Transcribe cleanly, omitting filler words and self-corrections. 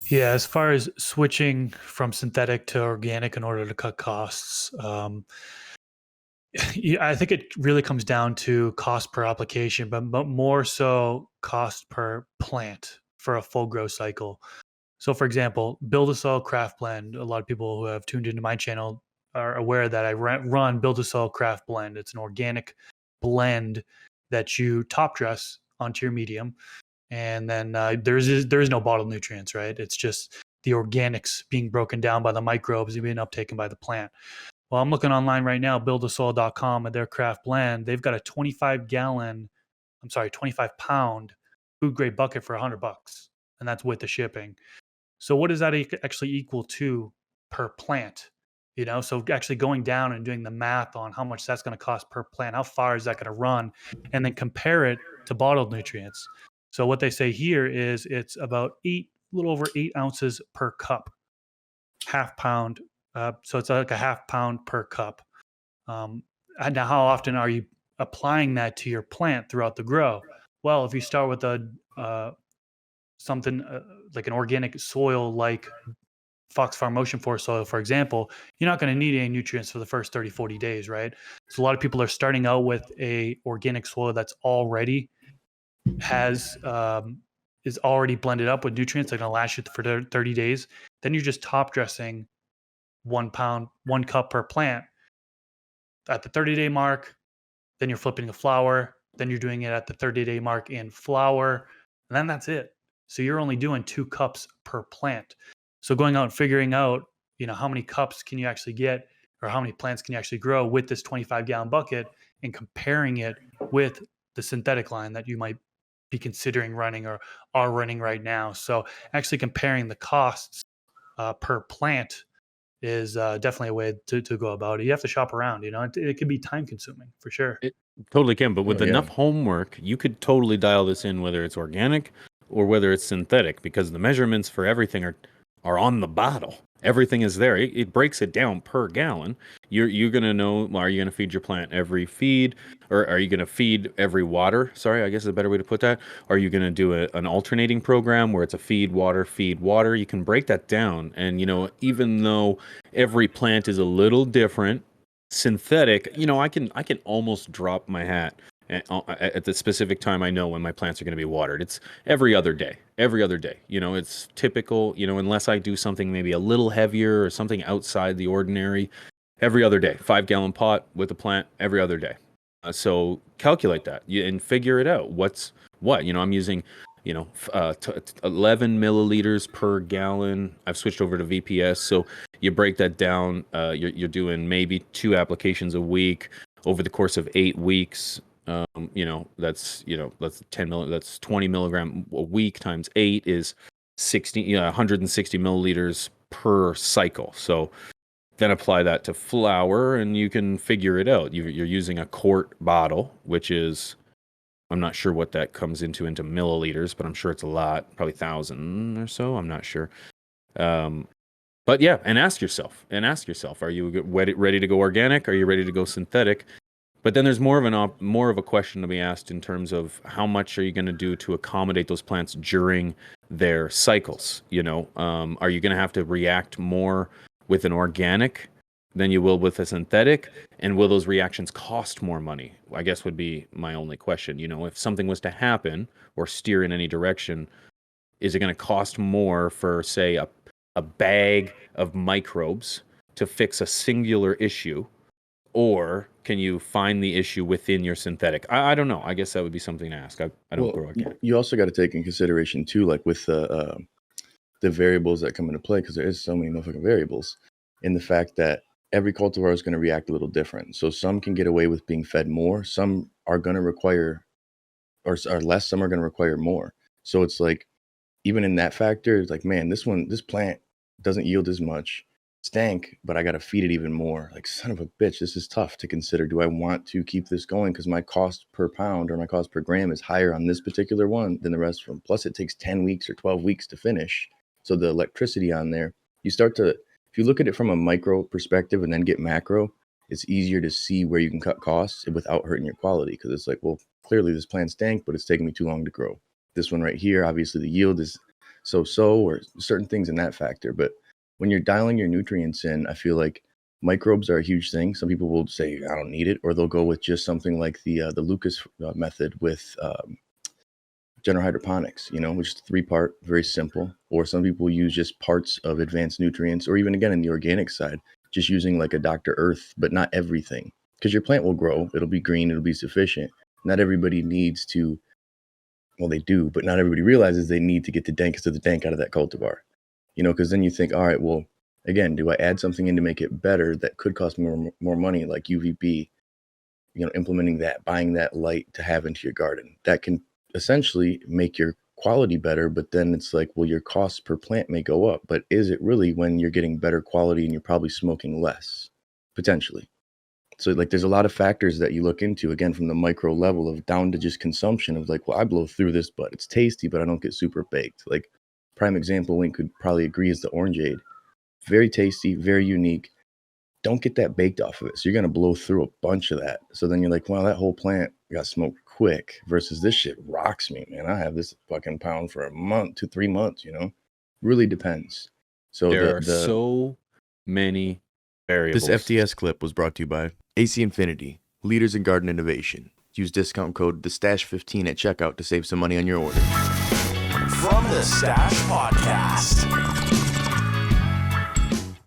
Yeah, as far as switching from synthetic to organic in order to cut costs, yeah, I think it really comes down to cost per application, but more so cost per plant for a full grow cycle. So, for example, Build a Soil Craft Blend. A lot of people who have tuned into my channel are aware that I run Build a Soil Craft Blend. It's an organic blend that you top dress onto your medium, and then there is no bottled nutrients, right? It's just the organics being broken down by the microbes and being uptaken by the plant. Well, I'm looking online right now, buildasoil.com, and their craft blend. They've got a 25 pound food grade bucket for $100, and that's with the shipping. So what does that actually equal to per plant? So actually going down and doing the math on how much that's going to cost per plant, how far is that going to run, and then compare it to bottled nutrients. So what they say here is it's about little over 8 ounces per cup, half pound. So it's like a half pound per cup. And now, how often are you applying that to your plant throughout the grow? Well, if you start with a something like an organic soil, like Fox Farm Motion Forest soil, for example, you're not going to need any nutrients for the first 30, 40 days, right? So a lot of people are starting out with a organic soil that's already has is already blended up with nutrients that are going to last you for 30 days. Then you're just top dressing 1 pound, 1 cup per plant at the 30-day mark. Then you're flipping the flower. Then you're doing it at the 30-day mark in flower. And then that's it. So you're only doing 2 cups per plant. So going out and figuring out, how many cups can you actually get, or how many plants can you actually grow with this 25-gallon bucket, and comparing it with the synthetic line that you might be considering running or are running right now. So actually comparing the costs per plant is definitely a way to go about it. You have to shop around. It could be time consuming for sure. It totally can, but with Oh, yeah. enough homework, you could totally dial this in, whether it's organic or whether it's synthetic, because the measurements for everything are on the bottle. Everything is there. It breaks it down per gallon. You're gonna know. Are you gonna feed your plant every feed, or are you gonna feed every water? Sorry, I guess is a better way to put that. Are you gonna do an alternating program where it's a feed water, feed water? You can break that down, and even though every plant is a little different, synthetic, I can almost drop my hat at the specific time I know when my plants are going to be watered. It's every other day. It's typical, unless I do something maybe a little heavier or something outside the ordinary. Every other day, 5-gallon pot with a plant every other day. So calculate that and figure it out. What's what? I'm using 11 milliliters per gallon. I've switched over to VPS, so you break that down. You're doing maybe 2 applications a week over the course of 8 weeks. That's 10 that's 20 milligram a week times 8 is 160 milliliters per cycle. So then apply that to flour, and you can figure it out. You're using a quart bottle, which is, I'm not sure what that comes into milliliters, but I'm sure it's a lot, probably 1,000 or so. I'm not sure. But yeah, and ask yourself, are you ready to go organic? Are you ready to go synthetic? But then there's more of a question to be asked in terms of how much are you going to do to accommodate those plants during their cycles? Are you going to have to react more with an organic than you will with a synthetic? And will those reactions cost more money? I guess would be my only question. If something was to happen or steer in any direction, is it going to cost more for, say, a bag of microbes to fix a singular issue? Or can you find the issue within your synthetic? I don't know. I guess that would be something to ask. I don't grow organic. You also got to take in consideration too, like with the variables that come into play, because there is so many motherfucking variables, in the fact that every cultivar is going to react a little different. So some can get away with being fed more. Some are going to require, or less. Some are going to require more. So it's like, even in that factor, it's like, man, this plant doesn't yield as much. Stank, but I got to feed it even more. Like, son of a bitch, this is tough to consider. Do I want to keep this going? Because my cost per pound or my cost per gram is higher on this particular one than the rest of them. Plus, it takes 10 weeks or 12 weeks to finish. So the electricity on there, if you look at it from a micro perspective and then get macro, it's easier to see where you can cut costs without hurting your quality. Because it's like, well, clearly this plant stank, but it's taking me too long to grow. This one right here, obviously the yield is or certain things in that factor. But when you're dialing your nutrients in, I feel like microbes are a huge thing. Some people will say, I don't need it, or they'll go with just something like the Lucas method with general hydroponics, which is 3-part, very simple. Or some people use just parts of advanced nutrients, or even again in the organic side, just using like a Dr. Earth, but not everything. Because your plant will grow, it'll be green, it'll be sufficient. Not everybody needs to, well, they do, but not everybody realizes they need to get the dankest of the dank out of that cultivar. Because then you think, all right, well, again, do I add something in to make it better that could cost me more money, like UVB, implementing that, buying that light to have into your garden? That can essentially make your quality better, but then it's like, well, your cost per plant may go up, but is it really when you're getting better quality and you're probably smoking less, potentially? So like there's a lot of factors that you look into, again, from the micro level of down to just consumption of like, well, I blow through this, but it's tasty, but I don't get super baked. Like prime example, Wink could probably agree, is the orangeade. Very tasty, very unique. Don't get that baked off of it. So you're going to blow through a bunch of that. So then you're like, well, that whole plant got smoked quick versus this shit rocks me, man. I have this fucking pound for a month to 3 months, really depends. So there are so many variables. This FTS clip was brought to you by AC Infinity, leaders in garden innovation. Use discount code TheStash15 at checkout to save some money on your order. From the Stash Podcast.